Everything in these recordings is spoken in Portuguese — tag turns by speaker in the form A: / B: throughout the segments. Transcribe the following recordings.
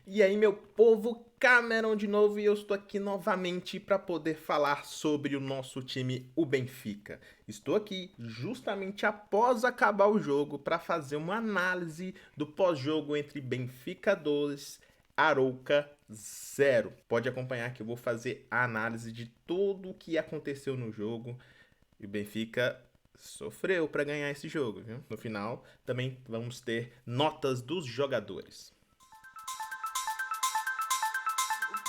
A: E aí, meu povo, Cameron de novo e eu estou aqui novamente para poder falar sobre o nosso time, o Benfica. Estou aqui justamente após acabar o jogo para fazer uma análise do pós-jogo entre Benfica 2, Arouca 0. Pode acompanhar que eu vou fazer a análise de tudo o que aconteceu no jogo e o Benfica sofreu para ganhar esse jogo, viu? No final, também vamos ter notas dos jogadores.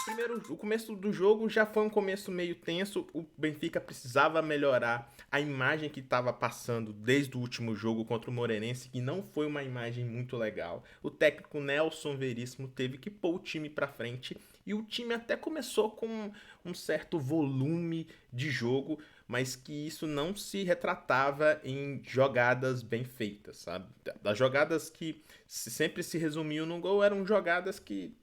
A: Primeiro, o começo do jogo já foi um começo meio tenso. O Benfica precisava melhorar a imagem que estava passando desde o último jogo contra o Moreirense, que não foi uma imagem muito legal. O técnico Nelson Veríssimo teve que pôr o time para frente e o time até começou com um certo volume de jogo, mas que isso não se retratava em jogadas bem feitas, sabe? Das jogadas que sempre se resumiam no gol eram jogadas que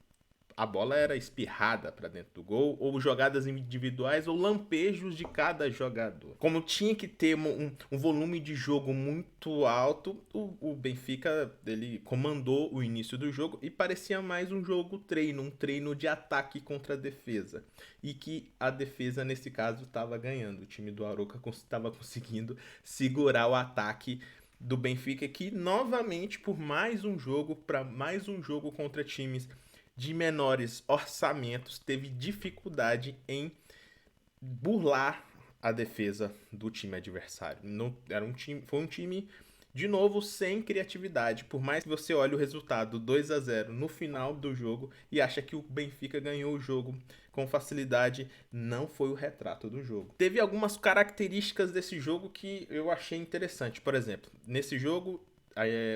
A: a bola era espirrada para dentro do gol, ou jogadas individuais, ou lampejos de cada jogador. Como tinha que ter um volume de jogo muito alto, o Benfica ele comandou o início do jogo e parecia mais um jogo treino, um treino de ataque contra a defesa. E que a defesa, nesse caso, estava ganhando. O time do Arouca estava conseguindo segurar o ataque do Benfica, que novamente, por mais um jogo, para mais um jogo contra times de menores orçamentos, teve dificuldade em burlar a defesa do time adversário. Não, foi um time de novo sem criatividade. Por mais que você olhe o resultado 2-0 no final do jogo e acha que o Benfica ganhou o jogo com facilidade, não foi o retrato do jogo. Teve algumas características desse jogo que eu achei interessante. Por exemplo, nesse jogo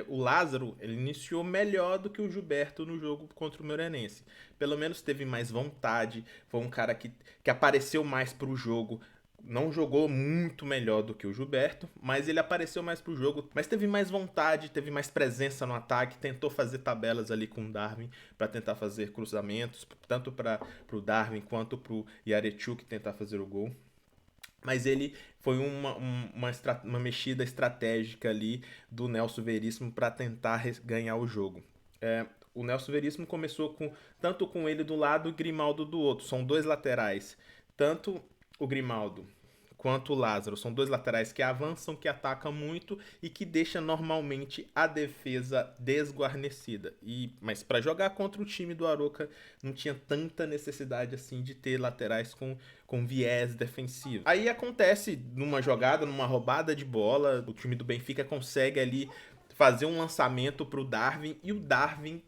A: o Lázaro ele iniciou melhor do que o Gilberto no jogo contra o Moreirense. Pelo menos teve mais vontade, foi um cara que apareceu mais pro jogo. Não jogou muito melhor do que o Gilberto, mas ele apareceu mais pro jogo, mas teve mais vontade, teve mais presença no ataque, tentou fazer tabelas ali com o Darwin para tentar fazer cruzamentos, tanto para o Darwin quanto para o Yarechuk tentar fazer o gol. Mas ele foi uma mexida estratégica ali do Nelson Veríssimo para tentar ganhar o jogo. O Nelson Veríssimo começou tanto com ele do lado e Grimaldo do outro. São dois laterais. Tanto o Grimaldo quanto o Lázaro são dois laterais que avançam, que atacam muito e que deixam normalmente a defesa desguarnecida. Mas para jogar contra o time do Arouca não tinha tanta necessidade assim de ter laterais com viés defensivo. Aí acontece numa jogada, numa roubada de bola, o time do Benfica consegue ali fazer um lançamento para o Darwin e o Darwin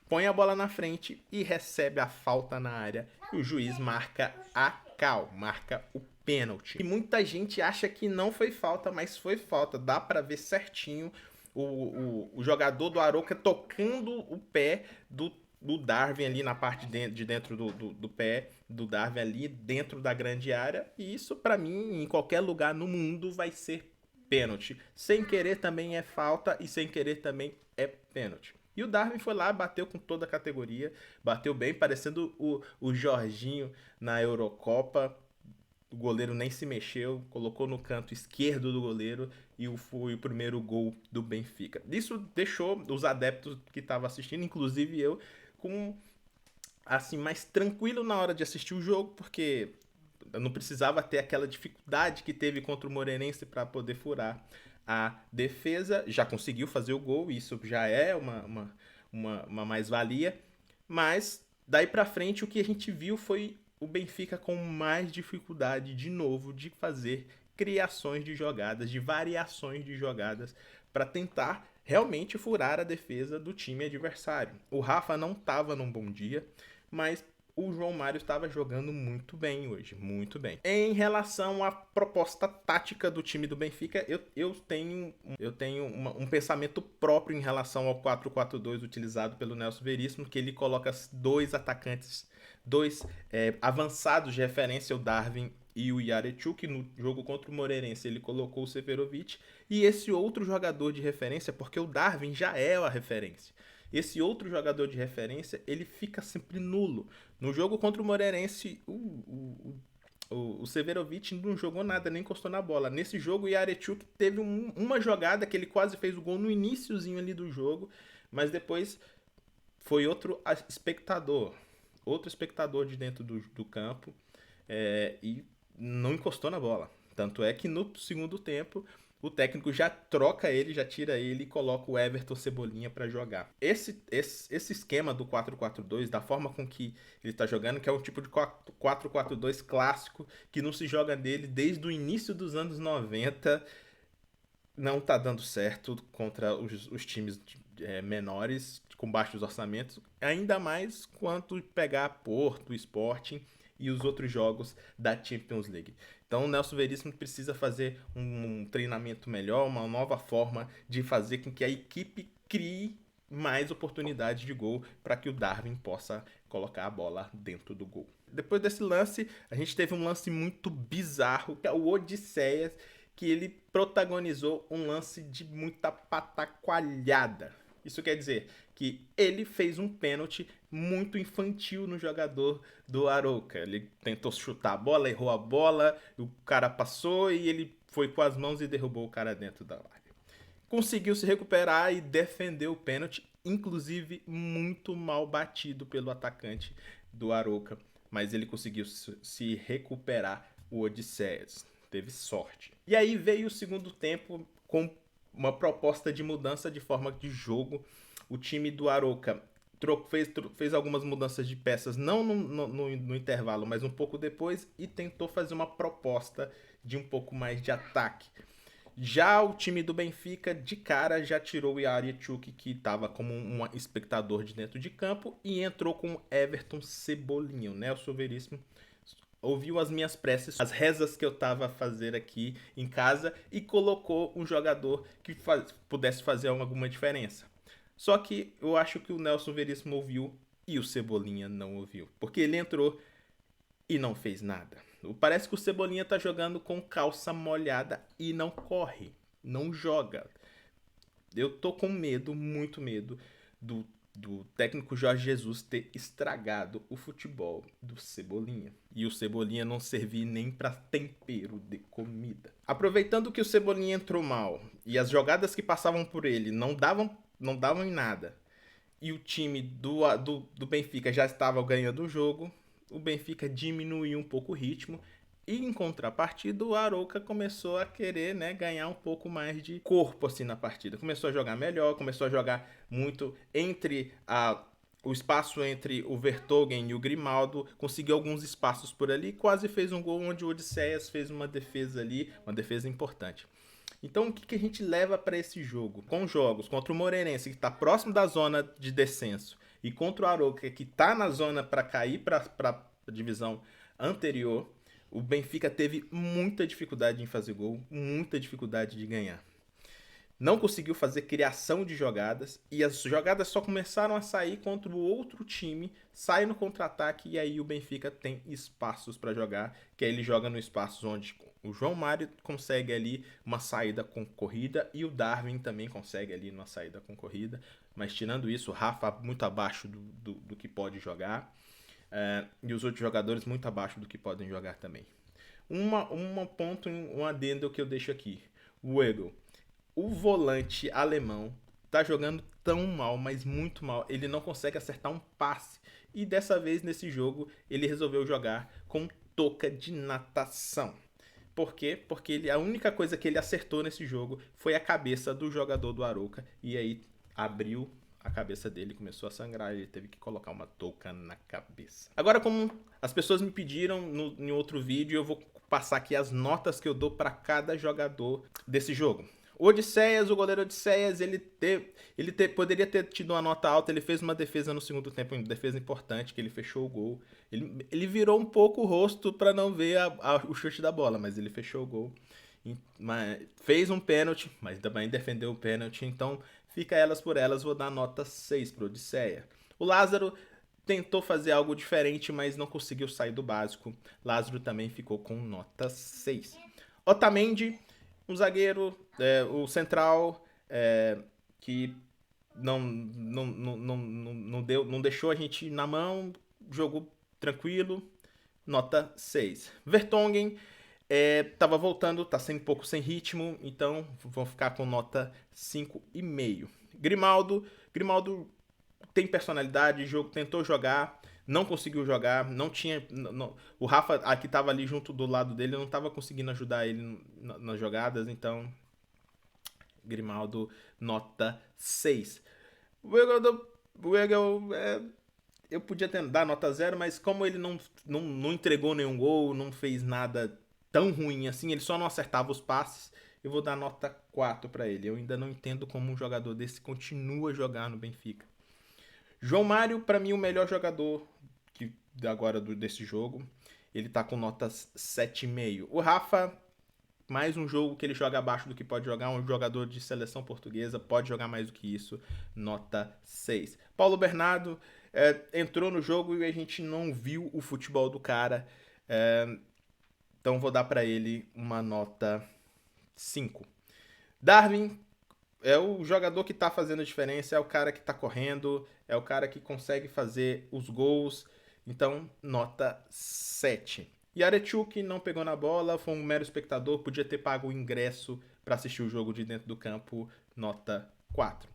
A: põe a bola na frente e recebe a falta na área. E o juiz marca a cal, marca o pênalti. E muita gente acha que não foi falta, mas foi falta. Dá para ver certinho o jogador do Arouca tocando o pé do Darwin ali na parte de dentro do pé do Darwin ali dentro da grande área. E isso para mim, em qualquer lugar no mundo, vai ser pênalti. Sem querer também é falta e sem querer também é pênalti. E o Darwin foi lá, bateu com toda a categoria, bateu bem, parecendo o Jorginho na Eurocopa. O goleiro nem se mexeu, colocou no canto esquerdo do goleiro e foi o primeiro gol do Benfica. Isso deixou os adeptos que estavam assistindo, inclusive eu, com assim mais tranquilo na hora de assistir o jogo, porque não precisava ter aquela dificuldade que teve contra o Moreirense para poder furar a defesa. Já conseguiu fazer o gol, isso já é uma mais-valia. Mas daí para frente o que a gente viu foi o Benfica com mais dificuldade de novo de fazer criações de jogadas, de variações de jogadas para tentar realmente furar a defesa do time adversário. O Rafa não estava num bom dia, mas o João Mário estava jogando muito bem hoje, muito bem. Em relação à proposta tática do time do Benfica, eu tenho um pensamento próprio em relação ao 4-4-2 utilizado pelo Nelson Veríssimo, que ele coloca dois atacantes, dois avançados de referência, o Darwin e o Yarechuk. No jogo contra o Moreirense ele colocou o Seferovic e esse outro jogador de referência, porque o Darwin já é a referência. Esse outro jogador de referência, ele fica sempre nulo. No jogo contra o Moreirense, o Severovic não jogou nada, nem encostou na bola. Nesse jogo, o Yarechuk teve uma jogada que ele quase fez o gol no iniciozinho ali do jogo, mas depois foi outro espectador de dentro do campo, e não encostou na bola. Tanto é que no segundo tempo o técnico já troca ele, já tira ele e coloca o Everton Cebolinha para jogar. Esse esquema do 4-4-2, da forma com que ele está jogando, que é um tipo de 4-4-2 clássico, que não se joga dele desde o início dos anos 90, não tá dando certo contra os times menores, com baixos orçamentos, ainda mais quanto pegar Porto, Sporting e os outros jogos da Champions League. Então o Nelson Veríssimo precisa fazer um treinamento melhor, uma nova forma de fazer com que a equipe crie mais oportunidades de gol para que o Darwin possa colocar a bola dentro do gol. Depois desse lance, a gente teve um lance muito bizarro, que é o Odisseias, que ele protagonizou um lance de muita pataqualhada. Isso quer dizer que ele fez um pênalti muito infantil no jogador do Arouca. Ele tentou chutar a bola, errou a bola, o cara passou e ele foi com as mãos e derrubou o cara dentro da área. Conseguiu se recuperar e defendeu o pênalti, inclusive muito mal batido pelo atacante do Arouca, mas ele conseguiu se recuperar, o Odisseias. Teve sorte. E aí veio o segundo tempo com uma proposta de mudança de forma de jogo. O time do Arouca fez algumas mudanças de peças, não no intervalo, mas um pouco depois, e tentou fazer uma proposta de um pouco mais de ataque. Já o time do Benfica, de cara, já tirou o Yaremchuk, que estava como um espectador de dentro de campo, e entrou com o Everton Cebolinha. O Nelson Veríssimo ouviu as minhas preces, as rezas que eu estava a fazer aqui em casa, e colocou um jogador que pudesse fazer alguma diferença. Só que eu acho que o Nelson Veríssimo ouviu e o Cebolinha não ouviu, porque ele entrou e não fez nada. Parece que o Cebolinha tá jogando com calça molhada e não corre, não joga. Eu tô com medo, muito medo, do técnico Jorge Jesus ter estragado o futebol do Cebolinha. E o Cebolinha não servir nem para tempero de comida. Aproveitando que o Cebolinha entrou mal e as jogadas que passavam por ele não davam em nada, e o time do Benfica já estava ganhando o jogo, o Benfica diminuiu um pouco o ritmo. E em contrapartida, o Arouca começou a querer, né, ganhar um pouco mais de corpo assim na partida. Começou a jogar melhor, começou a jogar muito o espaço entre o Vertonghen e o Grimaldo, conseguiu alguns espaços por ali, quase fez um gol onde o Odisseias fez uma defesa ali, uma defesa importante. Então o que a gente leva para esse jogo? Com jogos contra o Moreirense, que está próximo da zona de descenso, e contra o Arouca, que está na zona para cair para a divisão anterior, o Benfica teve muita dificuldade em fazer gol, muita dificuldade de ganhar. Não conseguiu fazer criação de jogadas, e as jogadas só começaram a sair contra o outro time, sai no contra-ataque, e aí o Benfica tem espaços para jogar, que aí ele joga no espaço onde o João Mário consegue ali uma saída com corrida, e o Darwin também consegue ali uma saída com corrida, mas tirando isso, o Rafa muito abaixo do que pode jogar, e os outros jogadores muito abaixo do que podem jogar também. Um adendo que eu deixo aqui. O Weigl, o volante alemão, tá jogando tão mal, mas muito mal. Ele não consegue acertar um passe. E dessa vez, nesse jogo, ele resolveu jogar com touca de natação. Por quê? Porque a única coisa que ele acertou nesse jogo foi a cabeça do jogador do Arouca. E aí abriu a cabeça dele, começou a sangrar, ele teve que colocar uma touca na cabeça. Agora, como as pessoas me pediram em outro vídeo, eu vou passar aqui as notas que eu dou para cada jogador desse jogo. O Odisseias, o goleiro Odisseias, poderia ter tido uma nota alta, ele fez uma defesa no segundo tempo, uma defesa importante, que ele fechou o gol. Ele virou um pouco o rosto para não ver o chute da bola, mas ele fechou o gol. Fez um pênalti, mas também defendeu o pênalti, então fica elas por elas, vou dar nota 6 pro Odisseia. O Lázaro tentou fazer algo diferente, mas não conseguiu sair do básico. Lázaro também ficou com nota 6. Otamendi, um zagueiro, o central, que não deixou a gente na mão, jogou tranquilo, nota 6. Vertonghen tava voltando, tá um pouco sem ritmo, então vão ficar com nota 5,5. Grimaldo tem personalidade, jogo tentou jogar, não conseguiu jogar, não tinha. O Rafa, que estava ali junto do lado dele, não estava conseguindo ajudar ele nas jogadas, então Grimaldo, nota 6. O Weigl, eu podia dar nota 0, mas como ele não entregou nenhum gol, não fez nada tão ruim assim, ele só não acertava os passes, eu vou dar nota 4 para ele. Eu ainda não entendo como um jogador desse continua a jogar no Benfica. João Mário, para mim, o melhor jogador agora desse jogo. Ele tá com notas 7,5. O Rafa, mais um jogo que ele joga abaixo do que pode jogar. Um jogador de seleção portuguesa, pode jogar mais do que isso. Nota 6. Paulo Bernardo entrou no jogo e a gente não viu o futebol do cara. Então vou dar para ele uma nota 5. Darwin é o jogador que tá fazendo a diferença, é o cara que tá correndo, é o cara que consegue fazer os gols. Então, nota 7. Yarechuk não pegou na bola, foi um mero espectador, podia ter pago o ingresso para assistir o jogo de dentro do campo, nota 4.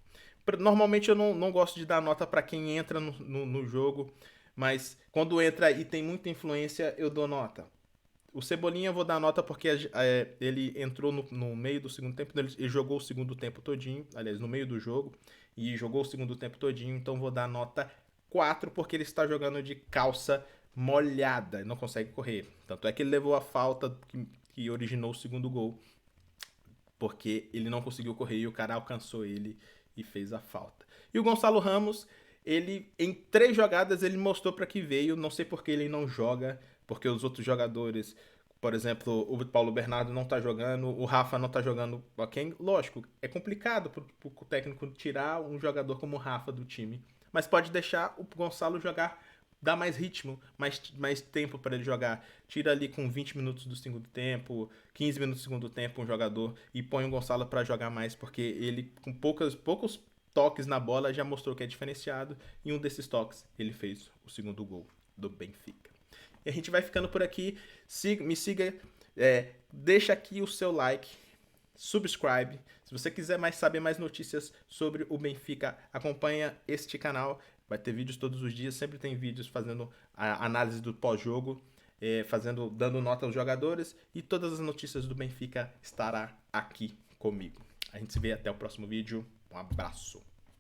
A: Normalmente eu não gosto de dar nota para quem entra no jogo, mas quando entra e tem muita influência, eu dou nota. O Cebolinha eu vou dar nota porque ele entrou no meio do segundo tempo, ele jogou o segundo tempo todinho, aliás, no meio do jogo, e jogou o segundo tempo todinho, então vou dar nota 4 porque ele está jogando de calça molhada, não consegue correr. Tanto é que ele levou a falta que originou o segundo gol, porque ele não conseguiu correr e o cara alcançou ele e fez a falta. E o Gonçalo Ramos, ele em 3 jogadas ele mostrou para que veio, não sei porque ele não joga, porque os outros jogadores, por exemplo, o Paulo Bernardo não tá jogando, o Rafa não tá jogando, ok? Lógico, é complicado pro técnico tirar um jogador como o Rafa do time, mas pode deixar o Gonçalo jogar, dar mais ritmo, mais tempo para ele jogar. Tira ali com 20 minutos do segundo tempo, 15 minutos do segundo tempo um jogador e põe o Gonçalo para jogar mais, porque ele com poucos toques na bola já mostrou que é diferenciado e um desses toques ele fez o segundo gol do Benfica. E a gente vai ficando por aqui. Me siga, deixa aqui o seu like, subscribe. Se você quiser saber mais notícias sobre o Benfica, acompanha este canal. Vai ter vídeos todos os dias, sempre tem vídeos fazendo a análise do pós-jogo, dando nota aos jogadores, e todas as notícias do Benfica estará aqui comigo. A gente se vê até o próximo vídeo. Um abraço.